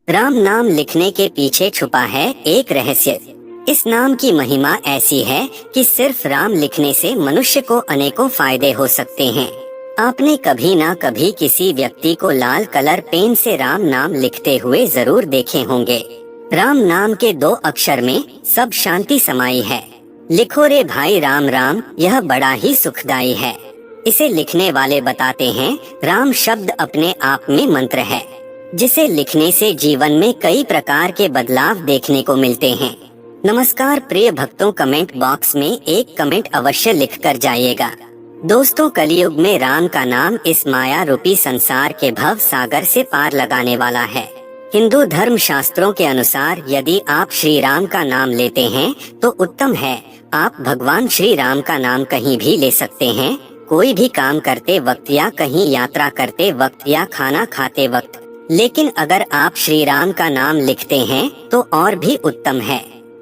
राम नाम लिखने के पीछे छुपा है एक रहस्य। इस नाम की महिमा ऐसी है कि सिर्फ राम लिखने से मनुष्य को अनेकों फायदे हो सकते हैं। आपने कभी ना कभी किसी व्यक्ति को लाल कलर पेन से राम नाम लिखते हुए जरूर देखे होंगे। राम नाम के 2 अक्षर में सब शांति समाई है। लिखो रे भाई राम राम, यह बड़ा ही सुखदाई है। इसे लिखने वाले बताते हैं राम शब्द अपने आप में मंत्र है, जिसे लिखने से जीवन में कई प्रकार के बदलाव देखने को मिलते हैं। नमस्कार प्रिय भक्तों, कमेंट बॉक्स में एक कमेंट अवश्य लिख कर जाइएगा। दोस्तों, कलयुग में राम का नाम इस माया रूपी संसार के भव सागर से पार लगाने वाला है। हिंदू धर्म शास्त्रों के अनुसार यदि आप श्री राम का नाम लेते हैं तो उत्तम है। आप भगवान श्री राम का नाम कहीं भी ले सकते हैं, कोई भी काम करते वक्त या कहीं यात्रा करते वक्त या खाना खाते वक्त। लेकिन अगर आप श्री राम का नाम लिखते हैं तो और भी उत्तम है।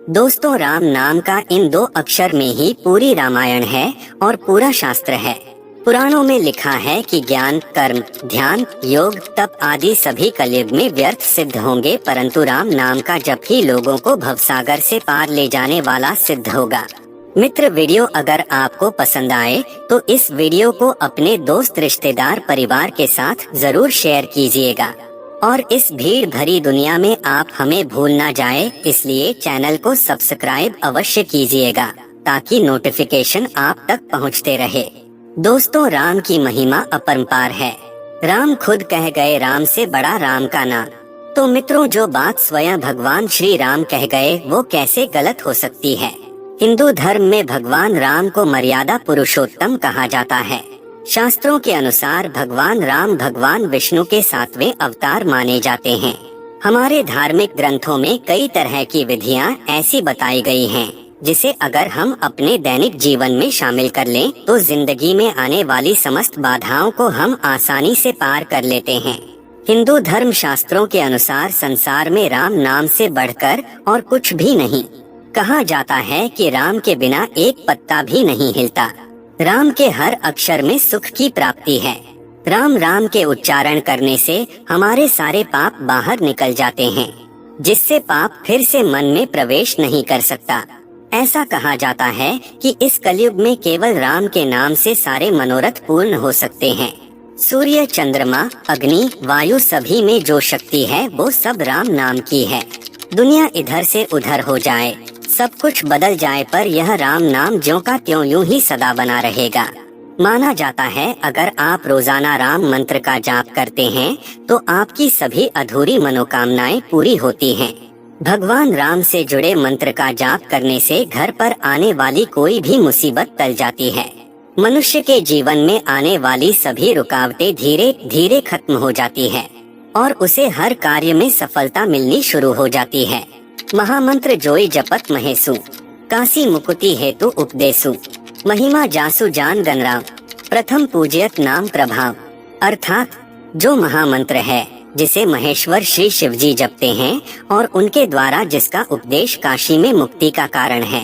दोस्तों, राम नाम का इन 2 अक्षर में ही पूरी रामायण है और पूरा शास्त्र है। पुराणों में लिखा है कि ज्ञान, कर्म, ध्यान, योग, तप आदि सभी कलयुग में व्यर्थ सिद्ध होंगे, परंतु राम नाम का जप ही लोगों को भवसागर से पार ले जाने वाला सिद्ध होगा। मित्र, वीडियो अगर आपको पसंद आए तो इस वीडियो को अपने दोस्त, रिश्तेदार, परिवार के साथ जरूर शेयर कीजिएगा। और इस भीड़ भरी दुनिया में आप हमें भूल ना जाए, इसलिए चैनल को सब्सक्राइब अवश्य कीजिएगा ताकि नोटिफिकेशन आप तक पहुंचते रहे। दोस्तों, राम की महिमा अपरंपार है। राम खुद कह गए राम से बड़ा राम का नाम। तो मित्रों, जो बात स्वयं भगवान श्री राम कह गए वो कैसे गलत हो सकती है। हिंदू धर्म में भगवान राम को मर्यादा पुरुषोत्तम कहा जाता है। शास्त्रों के अनुसार भगवान राम भगवान विष्णु के 7वें अवतार माने जाते हैं। हमारे धार्मिक ग्रंथों में कई तरह की विधियां ऐसी बताई गई हैं, जिसे अगर हम अपने दैनिक जीवन में शामिल कर लें तो जिंदगी में आने वाली समस्त बाधाओं को हम आसानी से पार कर लेते हैं। हिंदू धर्म शास्त्रों के अनुसार संसार में राम नाम से बढ़कर और कुछ भी नहीं। कहा जाता है कि राम के बिना एक पत्ता भी नहीं हिलता। राम के हर अक्षर में सुख की प्राप्ति है। राम राम के उच्चारण करने से हमारे सारे पाप बाहर निकल जाते हैं, जिससे पाप फिर से मन में प्रवेश नहीं कर सकता। ऐसा कहा जाता है कि इस कलयुग में केवल राम के नाम से सारे मनोरथ पूर्ण हो सकते हैं। सूर्य, चंद्रमा, अग्नि, वायु सभी में जो शक्ति है वो सब राम नाम की है। दुनिया इधर से उधर हो जाए, सब कुछ बदल जाए, पर यह राम नाम ज्यों का त्यों यूं ही सदा बना रहेगा। माना जाता है अगर आप रोजाना राम मंत्र का जाप करते हैं तो आपकी सभी अधूरी मनोकामनाएं पूरी होती हैं। भगवान राम से जुड़े मंत्र का जाप करने से घर पर आने वाली कोई भी मुसीबत टल जाती है। मनुष्य के जीवन में आने वाली सभी रुकावटें धीरे धीरे खत्म हो जाती है और उसे हर कार्य में सफलता मिलनी शुरू हो जाती है। महामंत्र जोई जपत महेसु, काशी मुकुति हेतु उपदेसु, महिमा जासु जान गणराम, प्रथम पूजयत नाम प्रभाव। अर्थात जो महामंत्र है जिसे महेश्वर श्री शिव जी जपते हैं और उनके द्वारा जिसका उपदेश काशी में मुक्ति का कारण है,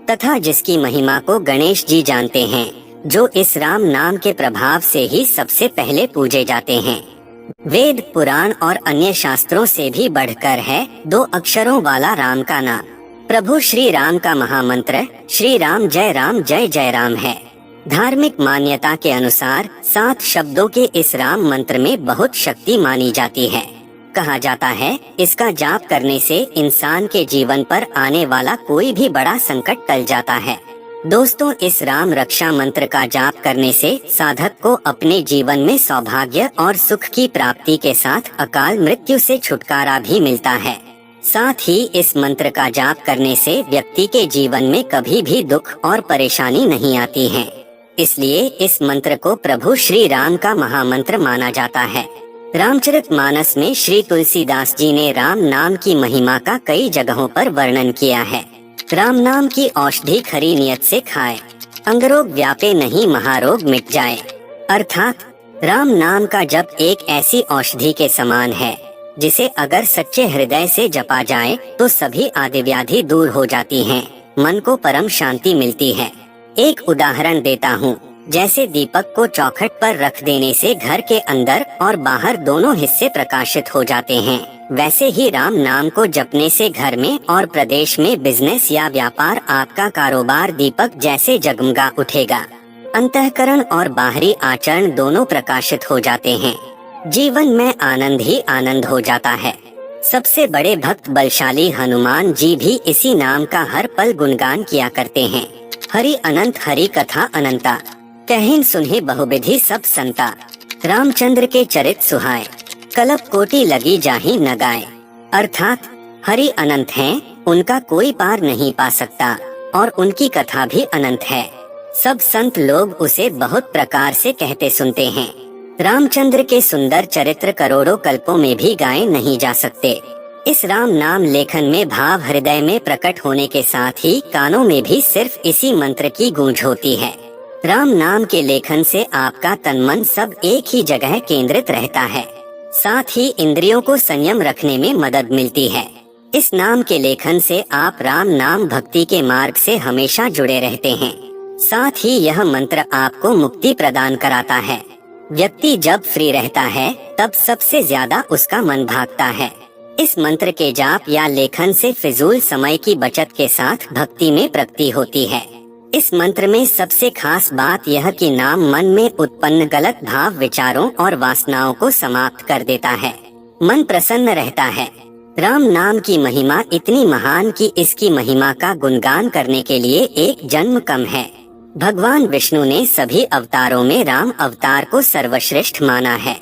तथा जिसकी महिमा को गणेश जी जानते हैं, जो इस राम नाम के प्रभाव से ही सबसे पहले पूजे जाते हैं। वेद, पुराण और अन्य शास्त्रों से भी बढ़कर है 2 अक्षरों वाला राम का नाम। प्रभु श्री राम का महामंत्र श्री राम जय जय राम है। धार्मिक मान्यता के अनुसार 7 शब्दों के इस राम मंत्र में बहुत शक्ति मानी जाती है। कहा जाता है इसका जाप करने से इंसान के जीवन पर आने वाला कोई भी बड़ा संकट टल जाता है। दोस्तों, इस राम रक्षा मंत्र का जाप करने से साधक को अपने जीवन में सौभाग्य और सुख की प्राप्ति के साथ अकाल मृत्यु से छुटकारा भी मिलता है। साथ ही इस मंत्र का जाप करने से व्यक्ति के जीवन में कभी भी दुख और परेशानी नहीं आती है। इसलिए इस मंत्र को प्रभु श्री राम का महामंत्र माना जाता है। रामचरितमानस में श्री तुलसीदास जी ने राम नाम की महिमा का कई जगहों पर वर्णन किया है। राम नाम की औषधि खरी नियत से खाए, अंगरोग व्यापे नहीं महारोग मिट जाए। अर्थात राम नाम का जप एक ऐसी औषधि के समान है जिसे अगर सच्चे हृदय से जपा जाए तो सभी आदि व्याधि दूर हो जाती हैं, मन को परम शांति मिलती है। एक उदाहरण देता हूँ। जैसे दीपक को चौखट पर रख देने से घर के अंदर और बाहर दोनों हिस्से प्रकाशित हो जाते हैं, वैसे ही राम नाम को जपने से घर में और प्रदेश में बिजनेस या व्यापार, आपका कारोबार दीपक जैसे जगमगा उठेगा। अंतःकरण और बाहरी आचरण दोनों प्रकाशित हो जाते हैं। जीवन में आनंद ही आनंद हो जाता है। सबसे बड़े भक्त बलशाली हनुमान जी भी इसी नाम का हर पल गुणगान किया करते हैं। हरि अनंत हरि कथा अनंता, कहिन सुनहि बहुविधि सब संता। रामचंद्र के चरित सुहाए, कल्प कोटि लगी जाहि न गाए। अर्थात हरि अनंत हैं, उनका कोई पार नहीं पा सकता और उनकी कथा भी अनंत है। सब संत लोग उसे बहुत प्रकार से कहते सुनते हैं। रामचंद्र के सुंदर चरित्र करोड़ों कल्पों में भी गाए नहीं जा सकते। इस राम नाम लेखन में भाव हृदय में प्रकट होने के साथ ही कानों में भी सिर्फ इसी मंत्र की गूंज होती है। राम नाम के लेखन से आपका तन मन सब एक ही जगह केंद्रित रहता है, साथ ही इंद्रियों को संयम रखने में मदद मिलती है। इस नाम के लेखन से आप राम नाम भक्ति के मार्ग से हमेशा जुड़े रहते हैं। साथ ही यह मंत्र आपको मुक्ति प्रदान कराता है। व्यक्ति जब फ्री रहता है तब सबसे ज्यादा उसका मन भागता है। इस मंत्र के जाप या लेखन से फिजूल समय की बचत के साथ भक्ति में प्रगति होती है। इस मंत्र में सबसे खास बात यह कि नाम मन में उत्पन्न गलत भाव, विचारों और वासनाओं को समाप्त कर देता है। मन प्रसन्न रहता है। राम नाम की महिमा इतनी महान कि इसकी महिमा का गुणगान करने के लिए एक जन्म कम है। भगवान विष्णु ने सभी अवतारों में राम अवतार को सर्वश्रेष्ठ माना है।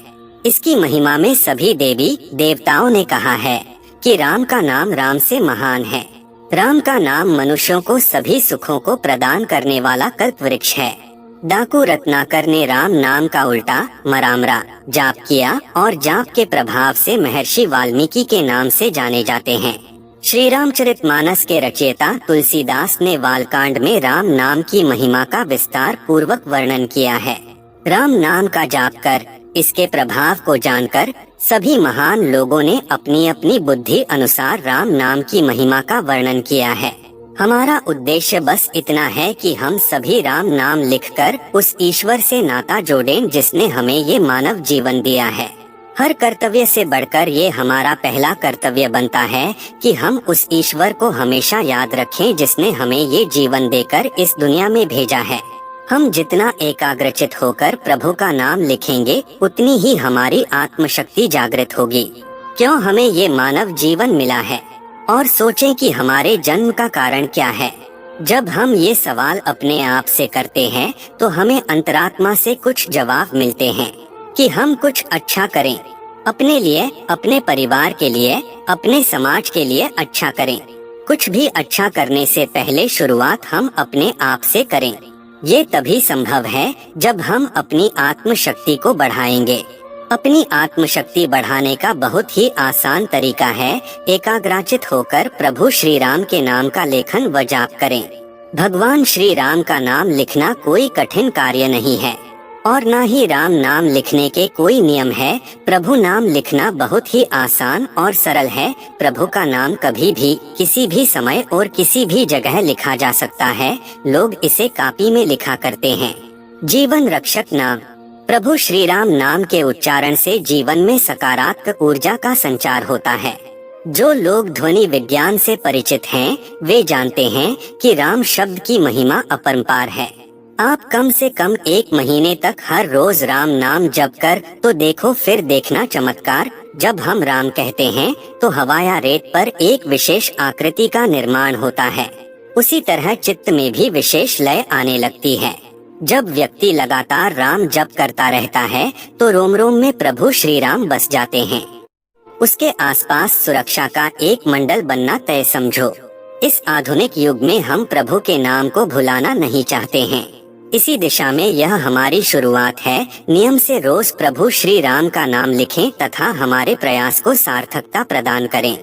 इसकी महिमा में सभी देवी देवताओं ने कहा है कि राम का नाम राम से महान है। राम का नाम मनुष्यों को सभी सुखों को प्रदान करने वाला कल्प वृक्ष है। डाकू रत्नाकर ने राम नाम का उल्टा मरामरा जाप किया और जाप के प्रभाव से महर्षि वाल्मीकि के नाम से जाने जाते हैं। श्री रामचरितमानस के रचयिता तुलसीदास ने बालकांड में राम नाम की महिमा का विस्तार पूर्वक वर्णन किया है। राम नाम का जाप कर, इसके प्रभाव को जानकर सभी महान लोगों ने अपनी अपनी बुद्धि अनुसार राम नाम की महिमा का वर्णन किया है। हमारा उद्देश्य बस इतना है कि हम सभी राम नाम लिखकर उस ईश्वर से नाता जोड़ें जिसने हमें ये मानव जीवन दिया है। हर कर्तव्य से बढ़कर ये हमारा पहला कर्तव्य बनता है कि हम उस ईश्वर को हमेशा याद रखें जिसने हमें ये जीवन देकर इस दुनिया में भेजा है। हम जितना एकाग्रचित होकर प्रभु का नाम लिखेंगे उतनी ही हमारी आत्मशक्ति जागृत होगी। क्यों हमें ये मानव जीवन मिला है, और सोचें कि हमारे जन्म का कारण क्या है। जब हम ये सवाल अपने आप से करते हैं तो हमें अंतरात्मा से कुछ जवाब मिलते हैं कि हम कुछ अच्छा करें, अपने लिए, अपने परिवार के लिए, अपने समाज के लिए अच्छा करें। कुछ भी अच्छा करने से पहले शुरुआत हम अपने आप से करें। ये तभी संभव है जब हम अपनी आत्मशक्ति को बढ़ाएंगे। अपनी आत्मशक्ति बढ़ाने का बहुत ही आसान तरीका है एकाग्रचित होकर प्रभु श्री राम के नाम का लेखन व जाप करें। भगवान श्री राम का नाम लिखना कोई कठिन कार्य नहीं है और न ही राम नाम लिखने के कोई नियम है। प्रभु नाम लिखना बहुत ही आसान और सरल है। प्रभु का नाम कभी भी, किसी भी समय और किसी भी जगह लिखा जा सकता है। लोग इसे कॉपी में लिखा करते हैं। जीवन रक्षक नाम। प्रभु श्री राम नाम के उच्चारण से जीवन में सकारात्मक ऊर्जा का संचार होता है। जो लोग ध्वनि विज्ञान से परिचित हैं, वे जानते हैं कि राम शब्द की महिमा अपरंपार है। आप कम से कम 1 महीने तक हर रोज राम नाम जप कर तो देखो, फिर देखना चमत्कार। जब हम राम कहते हैं तो हवा या रेत पर एक विशेष आकृति का निर्माण होता है। उसी तरह चित्त में भी विशेष लय आने लगती है। जब व्यक्ति लगातार राम जप करता रहता है तो रोम रोम में प्रभु श्री राम बस जाते हैं। उसके आसपास सुरक्षा का एक मंडल बनना तय समझो। इस आधुनिक युग में हम प्रभु के नाम को भुलाना नहीं चाहते हैं। इसी दिशा में यह हमारी शुरुआत है। नियम से रोज प्रभु श्री राम का नाम लिखें तथा हमारे प्रयास को सार्थकता प्रदान करें।